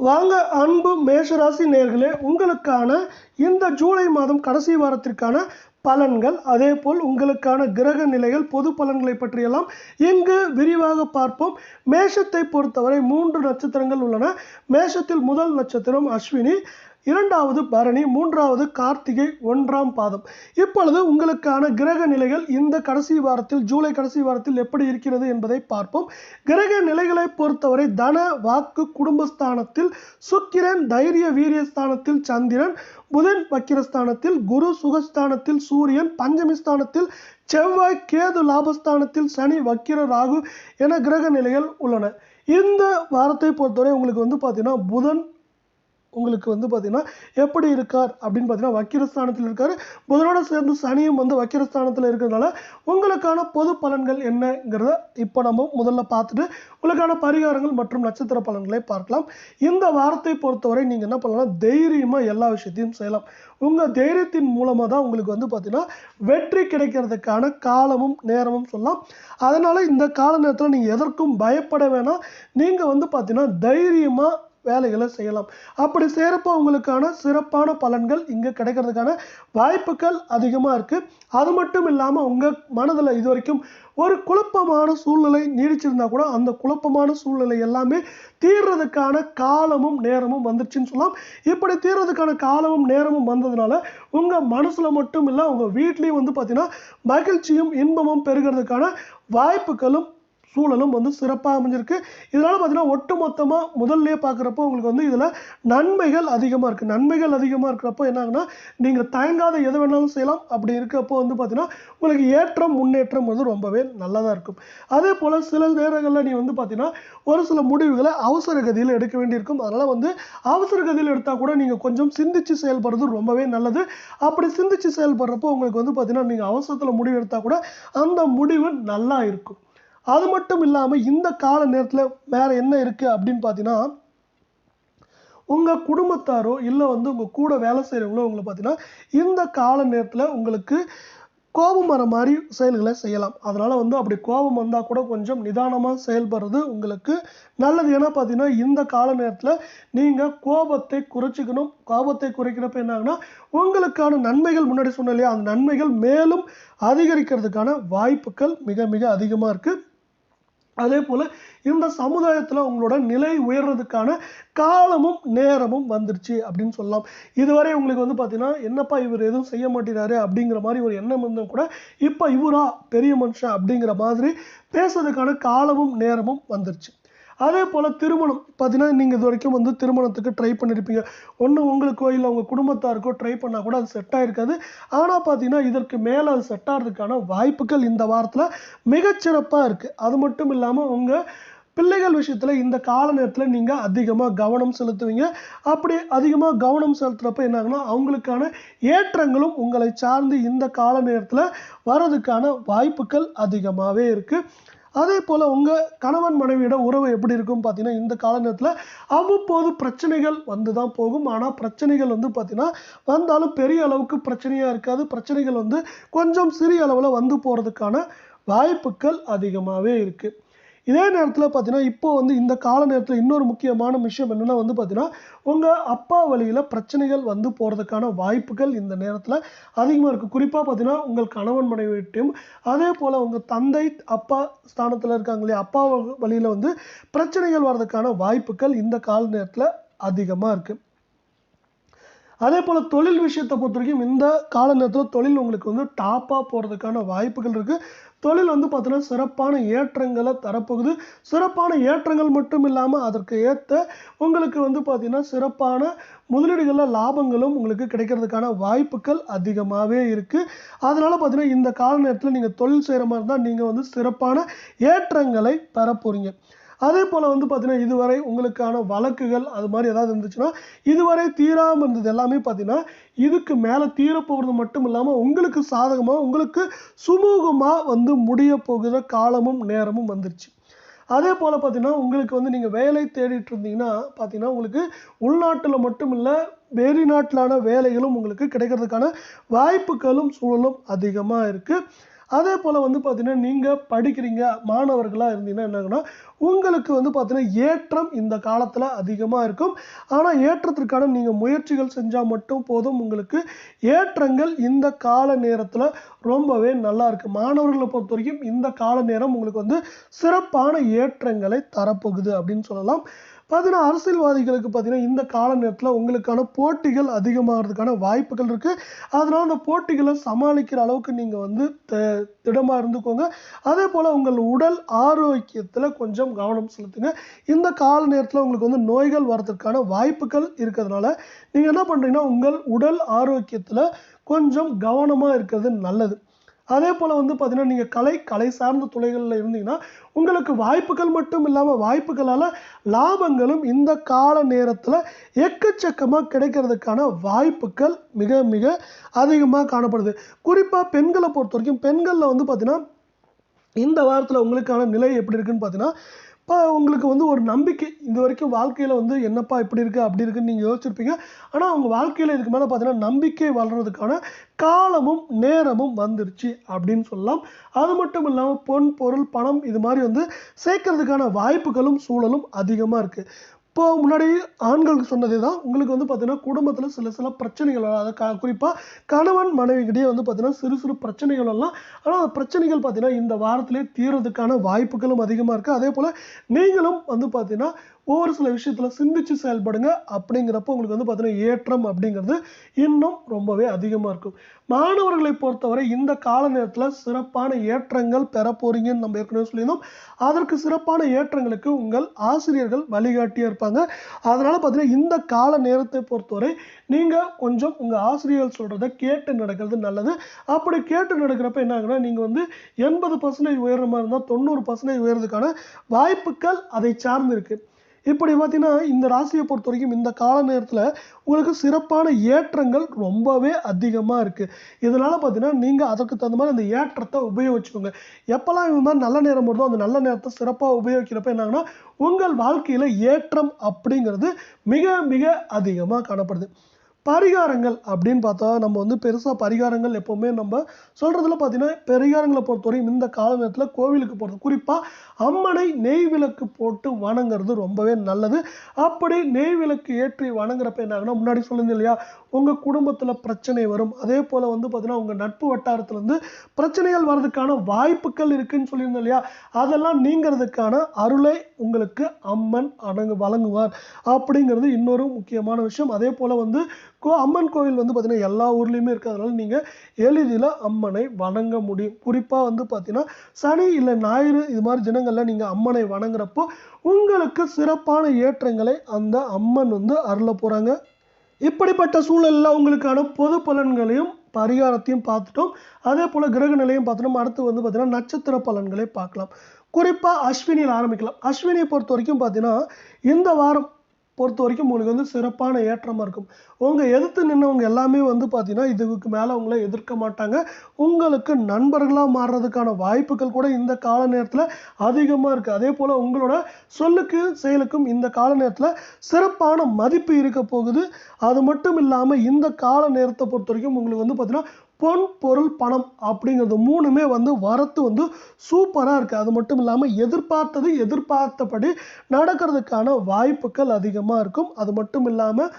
வாங்க அன்பு மேஷராசி நேயர்களே, உங்களுக்கான இந்த ஜூலை மாதம் கடைசி வாரத்திற்கான பலன்கள், அதே போல் உங்களுக்கான கிரக நிலைகள், பொது பலன்களை பற்றியெல்லாம் இங்கு விரிவாக பார்ப்போம். மேஷத்தை பொறுத்தவரை 3 நட்சத்திரங்கள் உள்ளன. மேஷத்தில் முதல் நட்சத்திரம் அஸ்வினி, இரண்டாவது பரணி, மூன்றாவது கார்த்திகை, 1ஆம் பாதம். இப்பொழுது உங்களுக்கான கிரக நிலைகள் இந்த கடைசி வாரத்தில், ஜூலை கடைசி வாரத்தில் எப்படி இருக்கிறது என்பதை பார்ப்போம். கிரக நிலைகளை பொறுத்தவரை தன வாக்கு குடும்பஸ்தானத்தில் சுக்கிரன், தைரிய வீரியஸ்தானத்தில் சந்திரன், புதன் வக்கிரஸ்தானத்தில், குரு சுகஸ்தானத்தில் சூரியன், பஞ்சமி ஸ்தானத்தில் செவ்வாய், கேது லாபஸ்தானத்தில் சனி, வக்கிர ராகு என கிரக நிலைகள் உள்ளன. இந்த வாரத்தை பொறுத்தவரை உங்களுக்கு பார்த்தீங்கன்னா புதன் உங்களுக்கு பார்த்தீங்கன்னா எப்படி இருக்கார் அப்படின்னு பார்த்தீங்கன்னா வக்கிரஸ்தானத்தில் இருக்கார். புதனோட சேர்ந்து சனியும் வக்கிரஸ்தானத்தில் இருக்கிறதுனால உங்களுக்கான பொது பலன்கள் என்னங்கிறத இப்போ நம்ம முதல்ல பார்த்துட்டு உங்களுக்கான பரிகாரங்கள் மற்றும் நட்சத்திர பலன்களை பார்க்கலாம். இந்த வாரத்தை பொறுத்தவரை நீங்கள் என்ன பண்ணலாம், தைரியமாக எல்லா விஷயத்தையும் செய்யலாம். உங்கள் தைரியத்தின் மூலமாக தான் உங்களுக்கு பார்த்தீங்கன்னா வெற்றி கிடைக்கிறதுக்கான காலமும் நேரமும் சொல்லலாம். அதனால் இந்த கால நேரத்தில் நீங்கள் எதற்கும் பயப்பட வேணாம். நீங்கள் பார்த்தீங்கன்னா தைரியமாக வேலைகளை செய்யலாம். அப்படி செய்கிறப்போ உங்களுக்கான சிறப்பான பலன்கள் இங்கே கிடைக்கிறதுக்கான வாய்ப்புகள் அதிகமாக இருக்குது. அது மட்டும் இல்லாமல் உங்கள் மனதில் இது வரைக்கும் ஒரு குழப்பமான சூழ்நிலை நீடிச்சிருந்தா கூட அந்த குழப்பமான சூழ்நிலை எல்லாமே தீர்றதுக்கான காலமும் நேரமும் வந்துருச்சுன்னு சொல்லலாம். இப்படி தீர்றதுக்கான காலமும் நேரமும் வந்ததுனால உங்கள் மனசில் மட்டும் இல்லை, உங்கள் வீட்லேயும் பார்த்தீங்கன்னா மகிழ்ச்சியும் இன்பமும் பெறுகிறதுக்கான வாய்ப்புகளும் சூழலும் சிறப்பாக அமைஞ்சிருக்கு. இதனால் பார்த்தீங்கன்னா ஒட்டுமொத்தமாக முதல்லையே பார்க்குறப்போ உங்களுக்கு இதில் நன்மைகள் அதிகமாக இருக்குது. நன்மைகள் அதிகமாக இருக்கிறப்போ என்னாங்கன்னா நீங்கள் தயங்காத எது வேணாலும் செய்யலாம். அப்படி இருக்கிறப்போ பார்த்தீங்கன்னா உங்களுக்கு ஏற்றம் முன்னேற்றம் ரொம்பவே நல்லதாக இருக்கும். அதே போல் சில நேரங்களில் நீ பார்த்தீங்கன்னா ஒரு சில முடிவுகளை அவசர கதியில் எடுக்க வேண்டியிருக்கும். அதனால் அவசர கதியில் எடுத்தால் கூட நீங்கள் கொஞ்சம் சிந்திச்சு செயல்படுறது ரொம்பவே நல்லது. அப்படி சிந்திச்சு செயல்படுறப்போ உங்களுக்கு பார்த்தீங்கன்னா நீங்கள் அவசரத்தில் முடிவு எடுத்தால் கூட அந்த முடிவு நல்லா இருக்கும். அது மட்டும் இல்லாமல் இந்த கால நேரத்தில் வேறு என்ன இருக்குது அப்படின்னு பார்த்தீங்கன்னா, உங்கள் குடும்பத்தாரோ இல்லை உங்கள் கூட வேலை செய்கிறவங்களோ உங்களை பார்த்தீங்கன்னா இந்த கால நேரத்தில் உங்களுக்கு கோபம் வர மாதிரி செயல்களை செய்யலாம். அதனால் அப்படி கோபம் வந்தால் கூட கொஞ்சம் நிதானமாக செயல்படுறது உங்களுக்கு நல்லது. ஏன்னா பார்த்தீங்கன்னா இந்த கால நேரத்தில் நீங்கள் கோபத்தை குறைச்சிக்கணும். கோபத்தை குறைக்கிறப்ப என்னாங்கன்னா உங்களுக்கான நன்மைகள், முன்னாடி சொன்ன இல்லையா, அந்த நன்மைகள் மேலும் அதிகரிக்கிறதுக்கான வாய்ப்புகள் மிக மிக அதிகமாக இருக்குது. அதே போல் இந்த சமுதாயத்தில் உங்களோட நிலை உயர்றதுக்கான காலமும் நேரமும் வந்துருச்சு அப்படின்னு சொல்லலாம். இதுவரை உங்களுக்கு பார்த்தீங்கன்னா என்னப்பா இவர் எதுவும் செய்ய மாட்டேறாரு அப்படிங்கிற மாதிரி ஒரு எண்ணம் இருந்தால் கூட இப்போ இவரா பெரிய மனுஷன் அப்படிங்கிற மாதிரி பேசுறதுக்கான காலமும் நேரமும் வந்துருச்சு. அதே போல் திருமணம் பார்த்தீங்கன்னா நீங்கள் இது வரைக்கும் திருமணத்துக்கு ட்ரை பண்ணியிருப்பீங்க. ஒன்று உங்களுக்கோ இல்லை உங்கள் குடும்பத்தாருக்கோ ட்ரை பண்ணால் கூட அது செட் ஆகிருக்காது. ஆனால் பார்த்தீங்கன்னா இதற்கு மேலே அது செட் ஆகிறதுக்கான வாய்ப்புகள் இந்த வாரத்தில் மிகச்சிறப்பாக இருக்குது. அது மட்டும் இல்லாமல் உங்கள் பிள்ளைகள் விஷயத்தில் இந்த கால நேரத்தில் நீங்கள் அதிகமாக கவனம் செலுத்துவீங்க. அப்படி அதிகமாக கவனம் செலுத்துகிறப்ப என்னாகுன்னா அவங்களுக்கான ஏற்றங்களும் உங்களை சார்ந்து இந்த கால நேரத்தில் வர்றதுக்கான வாய்ப்புகள் அதிகமாகவே இருக்குது. அதே போல் உங்கள் கணவன் மனைவியோட உறவு எப்படி இருக்கும் பார்த்தீங்கன்னா இந்த கால நேரத்தில் அவ்வப்போது பிரச்சனைகள் தான் போகும். ஆனால் பிரச்சனைகள் பார்த்தீங்கன்னா வந்தாலும் பெரிய அளவுக்கு பிரச்சனையாக இருக்காது. பிரச்சனைகள் கொஞ்சம் சிறிய அளவில் போகிறதுக்கான வாய்ப்புகள் அதிகமாகவே இருக்குது. இதே நேரத்தில் பார்த்தீங்கன்னா இப்போ இந்த கால நேரத்தில் இன்னொரு முக்கியமான விஷயம் என்னென்னா பார்த்தீங்கன்னா உங்கள் அப்பா வழியில் பிரச்சனைகள் போகிறதுக்கான வாய்ப்புகள் இந்த நேரத்தில் அதிகமாக இருக்குது. குறிப்பாக பார்த்தீங்கன்னா உங்கள் கணவன் மனைவிட்டையும் அதே போல் உங்கள் தந்தை அப்பா ஸ்தானத்தில் இருக்காங்க இல்லையா, அப்பா வழியில் பிரச்சனைகள் வர்றதுக்கான வாய்ப்புகள் இந்த கால நேரத்தில் அதிகமாக இருக்குது. அதே போல் தொழில் விஷயத்தை பொறுத்த வரைக்கும் இந்த கால நேரத்தில் தொழில் உங்களுக்கு டாப்பாக போகிறதுக்கான வாய்ப்புகள் இருக்குது. தொழில் பார்த்தீங்கன்னா சிறப்பான ஏற்றங்களை தரப்போகுது. சிறப்பான ஏற்றங்கள் மட்டும் இல்லாமல் அதற்கு ஏற்ற உங்களுக்கு பார்த்தீங்கன்னா சிறப்பான முதலீடுகளில் லாபங்களும் உங்களுக்கு கிடைக்கிறதுக்கான வாய்ப்புகள் அதிகமாகவே இருக்குது. அதனால் பார்த்தீங்கன்னா இந்த கால நேரத்தில் நீங்கள் தொழில் செய்கிற மாதிரி இருந்தால் நீங்கள் சிறப்பான ஏற்றங்களை பெற போகிறீங்க. அதே போல் பார்த்தீங்கன்னா இதுவரை உங்களுக்கான வழக்குகள் அது மாதிரி ஏதாவது இருந்துச்சுன்னா இதுவரை தீராமல் இருந்தது எல்லாமே பார்த்தீங்கன்னா இதுக்கு மேலே தீரப்போகிறது மட்டும் இல்லாமல் உங்களுக்கு சாதகமாக உங்களுக்கு சுமூகமாக முடிய போகிற காலமும் நேரமும் வந்துருச்சு. அதே போல் பார்த்தீங்கன்னா உங்களுக்கு நீங்கள் வேலை தேடிட்டு இருந்தீங்கன்னா பார்த்தீங்கன்னா உங்களுக்கு உள்நாட்டில் மட்டும் இல்லை வெளிநாட்டிலான வேலைகளும் உங்களுக்கு கிடைக்கிறதுக்கான வாய்ப்புகளும் சூழலும் அதிகமாக இருக்குது. அதே போல் வந்து பார்த்தீங்கன்னா நீங்கள் படிக்கிறீங்க மாணவர்களாக இருந்தீங்கன்னா என்னங்கன்னா உங்களுக்கு வந்து பார்த்தீங்கன்னா ஏற்றம் இந்த காலத்தில் அதிகமாக இருக்கும். ஆனால் ஏற்றத்திற்கான நீங்கள் முயற்சிகள் செஞ்சால் மட்டும் போதும். உங்களுக்கு ஏற்றங்கள் இந்த கால நேரத்தில் ரொம்பவே நல்லா இருக்குது. மாணவர்களை பொறுத்த வரைக்கும் இந்த கால நேரம் உங்களுக்கு வந்து சிறப்பான ஏற்றங்களை தரப்போகுது அப்படின்னு சொல்லலாம். பார்த்தீங்கன்னா அரசியல்வாதிகளுக்கு பார்த்தீங்கன்னா இந்த கால நேரத்தில் உங்களுக்கான போட்டிகள் அதிகமாகிறதுக்கான வாய்ப்புகள் இருக்குது. அதனால் அந்த போட்டிகளை சமாளிக்கிற அளவுக்கு நீங்கள் வந்து திடமாக இருந்துக்கோங்க. அதே போல் உங்கள் உடல் ஆரோக்கியத்தில் கொஞ்சம் கவனம் செலுத்துங்க. இந்த கால நேரத்தில் உங்களுக்கு வந்து நோய்கள் வரதுக்கான வாய்ப்புகள் இருக்கிறதுனால நீங்கள் என்ன பண்ணுறீங்கன்னா உங்கள் உடல் ஆரோக்கியத்தில் கொஞ்சம் கவனமாக இருக்கிறது நல்லது. அதே போல் வந்து பார்த்தீங்கன்னா நீங்கள் கலை சார்ந்த துறைகளில் இருந்தீங்கன்னா உங்களுக்கு வாய்ப்புகள் மட்டும் இல்லாமல் வாய்ப்புகளால் லாபங்களும் இந்த கால நேரத்தில் எக்கச்சக்கமாக கிடைக்கிறதுக்கான வாய்ப்புகள் மிக மிக அதிகமாக காணப்படுது. குறிப்பாக பெண்களை பொறுத்த வரைக்கும் பெண்களில் வந்து பார்த்தீங்கன்னா இந்த வாரத்தில் உங்களுக்கான நிலை எப்படி இருக்குன்னு பார்த்தீங்கன்னா இப்போ உங்களுக்கு வந்து ஒரு நம்பிக்கை இது வரைக்கும் வாழ்க்கையில் வந்து என்னப்பா இப்படி இருக்குது அப்படி இருக்குன்னு நீங்கள் யோசிச்சிருப்பீங்க. ஆனால் உங்கள் வாழ்க்கையில் இதுக்கு மேலே பார்த்தீங்கன்னா நம்பிக்கை வளர்கிறதுக்கான காலமும் நேரமும் வந்துருச்சு அப்படின்னு சொல்லலாம். அது மட்டும் இல்லாமல் பொன் பொருள் பணம் இது மாதிரி வந்து சேர்க்கறதுக்கான வாய்ப்புகளும் சூழலும் அதிகமாக இருக்குது. இப்போ முன்னாடி ஆண்களுக்கு சொன்னதே தான் உங்களுக்கு வந்து பார்த்தீங்கன்னா குடும்பத்தில் சில பிரச்சனைகள் அதை குறிப்பாக கணவன் மனைவிக்கிட்டே வந்து பார்த்தீங்கன்னா சிறு பிரச்சனைகள் எல்லாம். ஆனால் அந்த பிரச்சனைகள் பார்த்தீங்கன்னா இந்த வாரத்திலே தீர்றதுக்கான வாய்ப்புகளும் அதிகமாக இருக்குது. அதே போல் நீங்களும் வந்து பார்த்தீங்கன்னா ஒவ்வொரு சில விஷயத்தில் சிந்திச்சு செயல்படுங்க. அப்படிங்கிறப்ப உங்களுக்கு வந்து பார்த்தீங்கன்னா ஏற்றம் அப்படிங்கிறது இன்னும் ரொம்பவே அதிகமாக இருக்கும். மாணவர்களை பொறுத்தவரை இந்த கால நேரத்தில் சிறப்பான ஏற்றங்கள் பெற போறீங்கன்னு நம்ம ஏற்கனவே சொல்லியிருந்தோம். அதற்கு சிறப்பான ஏற்றங்களுக்கு உங்கள் ஆசிரியர்கள் வழிகாட்டியாக இருப்பாங்க. அதனால் பார்த்தீங்கன்னா இந்த கால நேரத்தை பொறுத்தவரை நீங்கள் கொஞ்சம் உங்கள் ஆசிரியர்கள் சொல்கிறத கேட்டு நடக்கிறது நல்லது. அப்படி கேட்டு நடக்கிறப்ப என்ன ஆகுனா நீங்கள் வந்து 80% உயர்ற மாதிரி இருந்தால் 90% உயர்றதுக்கான வாய்ப்புகள் அதை சார்ந்து இருக்குது. இப்படி பார்த்தீங்கன்னா இந்த ராசியை பொறுத்த வரைக்கும் இந்த கால நேரத்தில் உங்களுக்கு சிறப்பான ஏற்றங்கள் ரொம்பவே அதிகமாக இருக்குது. இதனால் பார்த்தீங்கன்னா நீங்கள் அதற்கு தகுந்த மாதிரி அந்த ஏற்றத்தை உபயோகிச்சுக்கோங்க. எப்போல்லாம் இந்த மாதிரி நல்ல நேரம் வருதோ அந்த நல்ல நேரத்தை சிறப்பாக உபயோகிக்கிறப்ப என்னாங்கன்னா உங்கள் வாழ்க்கையில் ஏற்றம் அப்படிங்கிறது மிக மிக அதிகமாக காணப்படுது. பரிகாரங்கள் அப்படின்னு பார்த்தா நம்ம வந்து பெருசாக பரிகாரங்கள் எப்போவுமே நம்ம சொல்கிறதுல பார்த்தீங்கன்னா பரிகாரங்களை பொறுத்தவரையும் இந்த கால நேரத்தில் கோவிலுக்கு போகிறது குறிப்பாக அம்மனை நெய் விளக்கு போட்டு வணங்குறது ரொம்பவே நல்லது. அப்படி நெய் விளக்கு ஏற்றி வணங்குறப்ப என்ன ஆகுனா முன்னாடி சொல்லியிருந்தேன் இல்லையா உங்கள் குடும்பத்தில் பிரச்சனை வரும். அதே போல் வந்து பார்த்தீங்கன்னா உங்கள் நட்பு வட்டாரத்துலேருந்து பிரச்சனைகள் வர்றதுக்கான வாய்ப்புகள் இருக்குன்னு சொல்லியிருந்தேன் இல்லையா அதெல்லாம் நீங்கிறதுக்கான அருளை உங்களுக்கு அம்மன் வழங்குவார் அப்படிங்கிறது இன்னொரு முக்கியமான விஷயம். அதே போல் வந்து அம்மன் கோவில் வந்து பார்த்தீங்கன்னா எல்லா ஊர்லேயுமே இருக்கிறதுனால நீங்கள் எளிதில் அம்மனை வணங்க முடியும். குறிப்பாக வந்து பார்த்தீங்கன்னா சனி இல்லை ஞாயிறு இது மாதிரி தினங்களில் நீங்கள் அம்மனை வணங்குறப்போ உங்களுக்கு சிறப்பான ஏற்றங்களை அந்த அம்மன் வந்து அருள போகிறாங்க. இப்படிப்பட்ட சூழலில் உங்களுக்கான பொது பலன்களையும் பரிகாரத்தையும் பார்த்துட்டோம். அதே போல் கிரக நிலையும் பார்த்துட்டோம். அடுத்து வந்து பார்த்தீங்கன்னா நட்சத்திர பலன்களை பார்க்கலாம். குறிப்பாக அஸ்வினியில் ஆரம்பிக்கலாம். அஸ்வினியை பொறுத்த வரைக்கும் பார்த்தீங்கன்னா இந்த வாரம் பொறுத்த வரைக்கும் உங்களுக்கு வந்து சிறப்பான ஏற்றமாக இருக்கும். உங்கள் எதிர்த்து நின்றவங்க எல்லாமே வந்து பார்த்தீங்கன்னா இதுக்கு மேலே உங்களை எதிர்க்க மாட்டாங்க. உங்களுக்கு நண்பர்களாக மாறுறதுக்கான வாய்ப்புகள் கூட இந்த கால நேரத்தில் அதிகமாக இருக்குது. அதே போல் உங்களோட சொல்லுக்கு செயலுக்கும் இந்த கால நேரத்தில் சிறப்பான மதிப்பு இருக்க போகுது. அது மட்டும் இல்லாமல் இந்த கால நேரத்தை பொறுத்த வரைக்கும் உங்களுக்கு வந்து பார்த்தீங்கன்னா பொன் பொருள் பணம் அப்படிங்கிறது மூணுமே வந்து வரத்து வந்து சூப்பராக இருக்குது. அது மட்டும் இல்லாமல் எதிர்பார்த்தபடி நடக்கிறதுக்கான வாய்ப்புகள் அதிகமாக இருக்கும். அது மட்டும் இல்லாமல்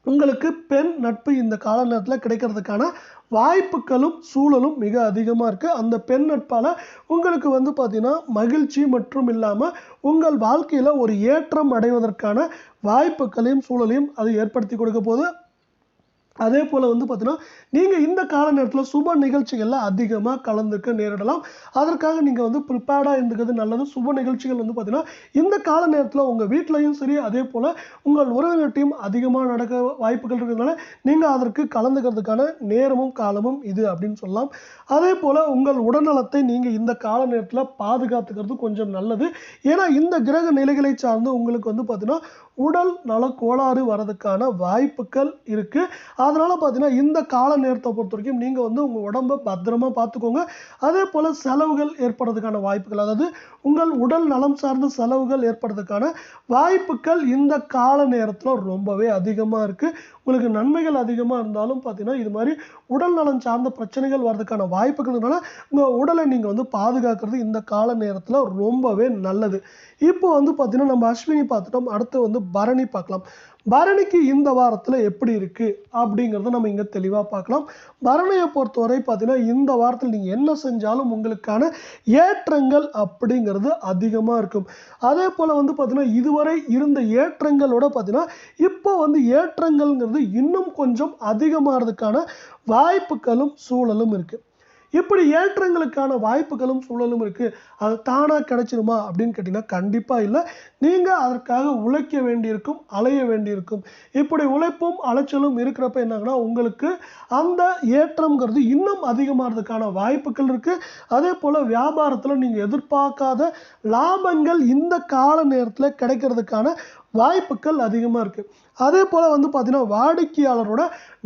உங்களுக்கு பெண் நட்பு இந்த கால நேரத்தில் கிடைக்கிறதுக்கான வாய்ப்புகளும் சூழலும் மிக அதிகமாக இருக்குது. அந்த பெண் நட்பால் உங்களுக்கு வந்து பார்த்தீங்கன்னா மகிழ்ச்சி மற்றும் இல்லாமல் உங்கள் வாழ்க்கையில் ஒரு ஏற்றம் அடைவதற்கான வாய்ப்புகளையும் சூழலையும் அது ஏற்படுத்தி கொடுக்க போகுது. அதே போல் வந்து பார்த்தீங்கன்னா நீங்கள் இந்த கால நேரத்தில் சுப நிகழ்ச்சிகளில் அதிகமாக கலந்துக்க நேரிடலாம். அதற்காக நீங்கள் வந்து ப்ரிப்பேர்டாக இருந்துக்கிறது நல்லது. சுப நிகழ்ச்சிகள் வந்து பார்த்தீங்கன்னா இந்த கால நேரத்தில் உங்கள் வீட்லையும் சரி அதே போல் உங்கள் உறவினர்கிட்டையும் அதிகமாக நடக்க வாய்ப்புகள் இருக்கிறதுனால நீங்கள் அதற்கு கலந்துக்கிறதுக்கான நேரமும் காலமும் இது அப்படின்னு சொல்லலாம். அதே போல் உங்கள் உடல்நலத்தை நீங்கள் இந்த கால நேரத்தில் பாதுகாத்துக்கிறது கொஞ்சம் நல்லது. ஏன்னா இந்த கிரக நிலைகளை சார்ந்து உங்களுக்கு வந்து பார்த்தீங்கன்னா உடல் நல கோளாறு வரதுக்கான வாய்ப்புகள் இருக்குது. அதனால பார்த்தீங்கன்னா இந்த கால நேரத்தை பொறுத்த வரைக்கும் நீங்கள் வந்து உங்கள் உடம்பை பத்திரமா பார்த்துக்கோங்க. அதே போல் செலவுகள் ஏற்படுறதுக்கான வாய்ப்புகள், அதாவது உங்கள் உடல் நலம் சார்ந்த செலவுகள் ஏற்படுறதுக்கான வாய்ப்புகள் இந்த கால நேரத்தில் ரொம்பவே அதிகமாக இருக்குது. உங்களுக்கு நன்மைகள் அதிகமாக இருந்தாலும் பார்த்தீங்கன்னா இது மாதிரி உடல் நலம் சார்ந்த பிரச்சனைகள் வர்றதுக்கான வாய்ப்புகள்னால உங்கள் உடலை நீங்கள் வந்து பாதுகாக்கிறது இந்த கால நேரத்தில் ரொம்பவே நல்லது. இப்போ வந்து பார்த்தீங்கன்னா நம்ம அஸ்வினி பார்த்துட்டோம், அடுத்து வந்து பரணி பார்க்கலாம். பரணிக்கு இந்த வாரத்தில் எப்படி இருக்குது அப்படிங்கிறத நம்ம இங்கே தெளிவாக பார்க்கலாம். பரணியை பொறுத்தவரை பார்த்தீங்கன்னா இந்த வாரத்தில் நீங்கள் என்ன செஞ்சாலும் உங்களுக்கான ஏற்றங்கள் அப்படிங்கிறது அதிகமாக இருக்கும். அதே போல் வந்து பார்த்தீங்கன்னா இதுவரை இருந்த ஏற்றங்களோட பார்த்தீங்கன்னா இப்போ வந்து ஏற்றங்கள்ங்கிறது இன்னும் கொஞ்சம் அதிகமாகிறதுக்கான வாய்ப்புகளும் சூழலும் இருக்குது. இப்படி ஏற்றங்களுக்கான வாய்ப்புகளும் சூழலும் இருக்குது. அது தானாக கிடைச்சிருமா அப்படின்னு கேட்டிங்கன்னா கண்டிப்பாக இல்லை. நீங்கள் அதற்காக உழைக்க வேண்டியிருக்கும், அலைய வேண்டியிருக்கும். இப்படி உழைப்பும் அலைச்சலும் இருக்கிறப்ப என்னாங்கன்னா உங்களுக்கு அந்த ஏற்றம்ங்கிறது இன்னும் அதிகமாகிறதுக்கான வாய்ப்புகள் இருக்குது. அதே போல் வியாபாரத்தில் நீங்கள் எதிர்பார்க்காத லாபங்கள் இந்த கால நேரத்தில் கிடைக்கிறதுக்கான வாய்ப்புகள் அதிகமாக இருக்குது. அதே போல் வந்து பார்த்தீங்கன்னா வாடிக்கையாளரோட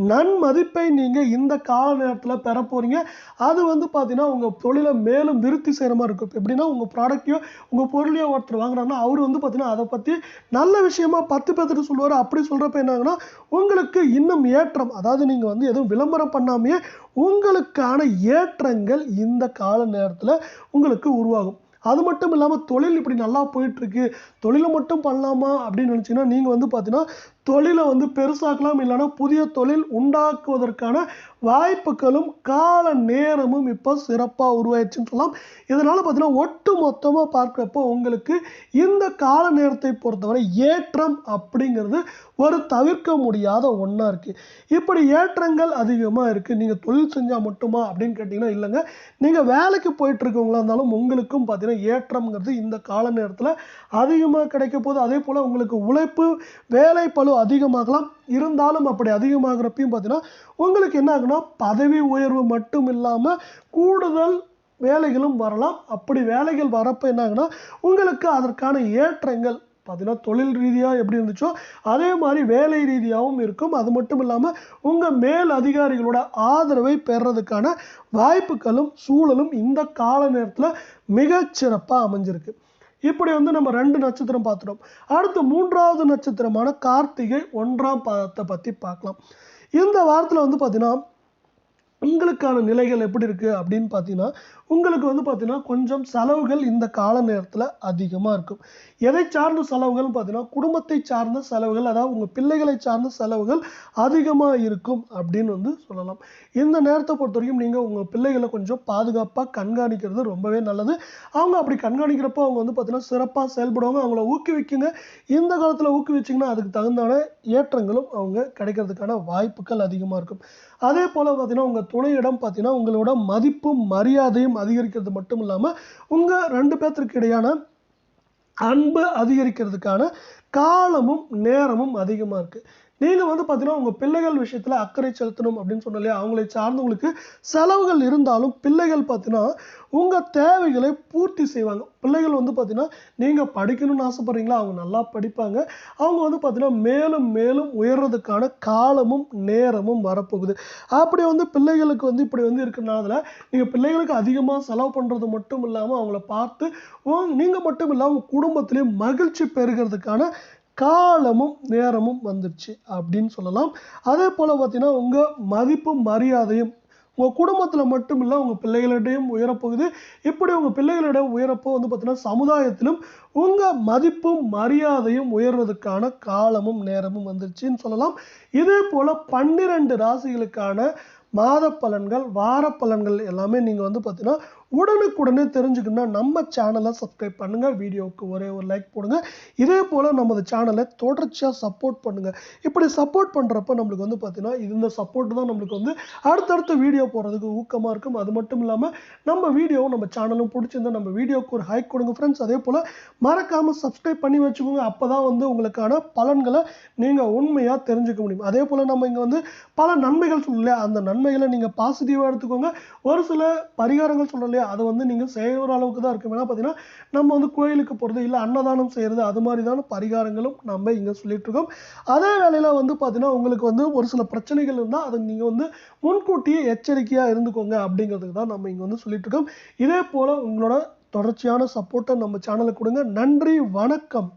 நன்மதிப்பை நீங்கள் இந்த கால நேரத்தில் பெற போகிறீங்க. அது வந்து பார்த்தீங்கன்னா உங்கள் தொழிலை மேலும் விருத்தி செய்கிற மாதிரி இருக்கும். எப்படின்னா உங்கள் ப்ராடக்டையோ உங்கள் பொருளையோ ஒருத்தர் வாங்குறாங்கன்னா அவர் வந்து பார்த்தீங்கன்னா அதை பற்றி நல்ல விஷயமா 10 பேர்த்துட்டு சொல்லுவார். அப்படி சொல்கிறப்ப என்னாங்கன்னா உங்களுக்கு இன்னும் ஏற்றம், அதாவது நீங்கள் வந்து எதுவும் விளம்பரம் பண்ணாமையே உங்களுக்கான ஏற்றங்கள் இந்த கால நேரத்தில் உங்களுக்கு உருவாகும். அது மட்டும் இல்லாமல் தொழில் இப்படி நல்லா போயிட்டுருக்கு, தொழிலை மட்டும் பண்ணலாமா அப்படின்னு நினச்சிங்கன்னா நீங்கள் வந்து பார்த்தீங்கன்னா தொழிலை வந்து பெருசாக்கலாம், இல்லைன்னா புதிய தொழில் உண்டாக்குவதற்கான வாய்ப்புகளும் கால நேரமும் இப்போ சிறப்பாக உருவாயிடுச்சுன்னு சொல்லலாம். இதனால் பார்த்தீங்கன்னா ஒட்டு மொத்தமாக பார்க்குறப்போ உங்களுக்கு இந்த கால நேரத்தை பொறுத்தவரை ஏற்றம் அப்படிங்கிறது ஒரு தவிர்க்க முடியாத ஒன்றா இருக்குது. இப்படி ஏற்றங்கள் அதிகமாக இருக்குது. நீங்கள் தொழில் செஞ்சால் மட்டுமா அப்படின்னு கேட்டிங்கன்னா இல்லைங்க. நீங்கள் வேலைக்கு போயிட்டுருக்கவங்களா இருந்தாலும் உங்களுக்கும் பார்த்தீங்கன்னா ஏற்றம்ங்கிறது இந்த கால நேரத்தில் அதிகமாக கிடைக்க போகுது. அதே போல் உங்களுக்கு உழைப்பு வேலை பளு அதிகமாகலாம். இருந்தாலும் அப்படி அதிகமாகிறப்பையும் பார்த்தீங்கன்னா உங்களுக்கு என்ன ஆகுனா பதவி உயர்வு மட்டும் இல்லாமல் கூடுதல் வேலைகளும் வரலாம். அப்படி வேலைகள் வரப்போ என்ன ஆகுனா உங்களுக்கு அதற்கான ஏற்றங்கள் பார்த்தீங்கன்னா தொழில் ரீதியாக எப்படி இருந்துச்சோ அதே மாதிரி வேலை ரீதியாகவும் இருக்கும். அது மட்டும் இல்லாமல் உங்கள் மேல் அதிகாரிகளோட ஆதரவை பெறுறதுக்கான வாய்ப்புகளும் சூழலும் இந்த கால நேரத்தில் மிகச்சிறப்பாக அமைஞ்சிருக்கு. இப்படி வந்து நம்ம 2 நட்சத்திரம் பார்த்துட்டோம். அடுத்து 3வது நட்சத்திரமான கார்த்திகை 1ஆம் பாதத்தை பற்றி பார்க்கலாம். இந்த வாரத்தில் வந்து பார்த்தீங்கன்னா உங்களுக்கான நிலைகள் எப்படி இருக்குது அப்படின்னு பார்த்தீங்கன்னா உங்களுக்கு வந்து பார்த்தீங்கன்னா கொஞ்சம் செலவுகள் இந்த கால நேரத்தில் அதிகமாக இருக்கும். எதை சார்ந்த செலவுகள்னு பார்த்தீங்கன்னா குடும்பத்தை சார்ந்த செலவுகள், அதாவது உங்கள் பிள்ளைகளை சார்ந்த செலவுகள் அதிகமாக இருக்கும் அப்படின்னு வந்து சொல்லலாம். இந்த நேரத்தை பொறுத்த வரைக்கும் நீங்கள் உங்கள் பிள்ளைகளை கொஞ்சம் பாதுகாப்பாக கண்காணிக்கிறது ரொம்பவே நல்லது. அவங்க அப்படி கண்காணிக்கிறப்போ அவங்க வந்து பார்த்தீங்கன்னா சிறப்பாக செயல்படுவாங்க. அவங்கள ஊக்குவிக்குங்க. இந்த காலத்தில் ஊக்குவிச்சிங்கன்னா அதுக்கு தகுந்தான ஏற்றங்களும் அவங்க கிடைக்கிறதுக்கான வாய்ப்புகள் அதிகமாக இருக்கும். அதே போல் பார்த்தீங்கன்னா உங்கள் துணையிடம் பார்த்தீங்கன்னா உங்களோட மதிப்பும் மரியாதையும் அதிகரிக்கிறது மட்டும் இல்லாமல் உங்கள் 2 பேர்த்திற்கு இடையான அன்பு அதிகரிக்கிறதுக்கான காலமும் நேரமும் அதிகமாக இருக்குது. நீங்கள் வந்து பார்த்தீங்கன்னா உங்கள் பிள்ளைகள் விஷயத்தில் அக்கறை செலுத்தணும் அப்படின்னு சொன்னாலே அவங்களை சார்ந்தவங்களுக்கு செலவுகள் இருந்தாலும் பிள்ளைகள் பார்த்தீங்கன்னா உங்கள் தேவைகளை பூர்த்தி செய்வாங்க. பிள்ளைகள் வந்து பார்த்தீங்கன்னா நீங்கள் படிக்கணும்னு ஆசைப்படுறீங்களா, அவங்க நல்லா படிப்பாங்க. அவங்க வந்து பார்த்தீங்கன்னா மேலும் மேலும் உயர்றதுக்கான காலமும் நேரமும் வரப்போகுது. அப்படி வந்து பிள்ளைகளுக்கு வந்து இப்படி வந்து இருக்கிறனால நீங்கள் பிள்ளைகளுக்கு அதிகமாக செலவு பண்ணுறது மட்டும் இல்லாமல் அவங்கள பார்த்து நீங்கள் மட்டும் இல்லாமல் உங்கள் குடும்பத்திலையும் மகிழ்ச்சி பெறுகிறதுக்கான காலமும் நேரமும் வந்துடுச்சு அப்படின்னு சொல்லலாம். அதே போல் பார்த்தீங்கன்னா உங்கள் மதிப்பும் மரியாதையும் உங்கள் குடும்பத்தில் மட்டும் இல்லை உங்கள் பிள்ளைகளிடையும் உயரப்போகுது. இப்படி உங்கள் பிள்ளைகளிடம் உயரப்போ வந்து பார்த்தீங்கன்னா சமுதாயத்திலும் உங்கள் மதிப்பும் மரியாதையும் உயர்வதற்கான காலமும் நேரமும் வந்துடுச்சுன்னு சொல்லலாம். இதே போல் 12 ராசிகளுக்கான மாத பலன்கள், வார பலன்கள் எல்லாமே நீங்கள் வந்து பார்த்தீங்கன்னா உடனுக்குடனே தெரிஞ்சுக்கணும்னா நம்ம சேனலை சப்ஸ்கிரைப் பண்ணுங்கள், வீடியோவுக்கு ஒரே ஒரு லைக் போடுங்க. இதே போல் நமது சேனலை தொடர்ச்சியாக சப்போர்ட் பண்ணுங்கள். இப்படி சப்போர்ட் பண்ணுறப்ப நம்மளுக்கு வந்து பார்த்தீங்கன்னா இந்த சப்போர்ட் தான் நம்மளுக்கு வந்து அடுத்தடுத்த வீடியோ போடுறதுக்கு ஊக்கமாக இருக்கும். அது மட்டும் இல்லாமல் நம்ம வீடியோவும் நம்ம சேனலும் பிடிச்சிருந்தா நம்ம வீடியோவுக்கு ஒரு ஹைக் கொடுங்க ஃப்ரெண்ட்ஸ். அதே போல் மறக்காமல் சப்ஸ்கிரைப் பண்ணி வச்சுக்கோங்க. அப்போ தான் வந்து உங்களுக்கான பலன்களை நீங்கள் உண்மையாக தெரிஞ்சுக்க முடியும். அதே போல் நம்ம இங்கே வந்து பல நன்மைகள் சொல்லலையா, அந்த நன்மைகளை நீங்கள் பாசிட்டிவாக எடுத்துக்கோங்க. ஒரு சில பரிகாரங்கள் சொல்லலையா இல்லையா, அதை வந்து நீங்கள் செய்கிற அளவுக்கு தான் இருக்கும். ஏன்னா பார்த்தீங்கன்னா நம்ம வந்து கோயிலுக்கு போகிறது இல்லை அன்னதானம் செய்கிறது அது மாதிரிதான பரிகாரங்களும் நம்ம இங்கே சொல்லிட்டு இருக்கோம். அதே வேளையில் வந்து பார்த்தீங்கன்னா உங்களுக்கு வந்து ஒரு சில பிரச்சனைகள் இருந்தால் அதை நீங்கள் வந்து முன்கூட்டியே எச்சரிக்கையாக இருந்துக்கோங்க அப்படிங்கிறதுக்கு தான் நம்ம இங்கே வந்து சொல்லிட்டு இருக்கோம். இதே போல் உங்களோட தொடர்ச்சியான சப்போர்ட்டை நம்ம சேனலுக்கு கொடுங்க. நன்றி, வணக்கம்.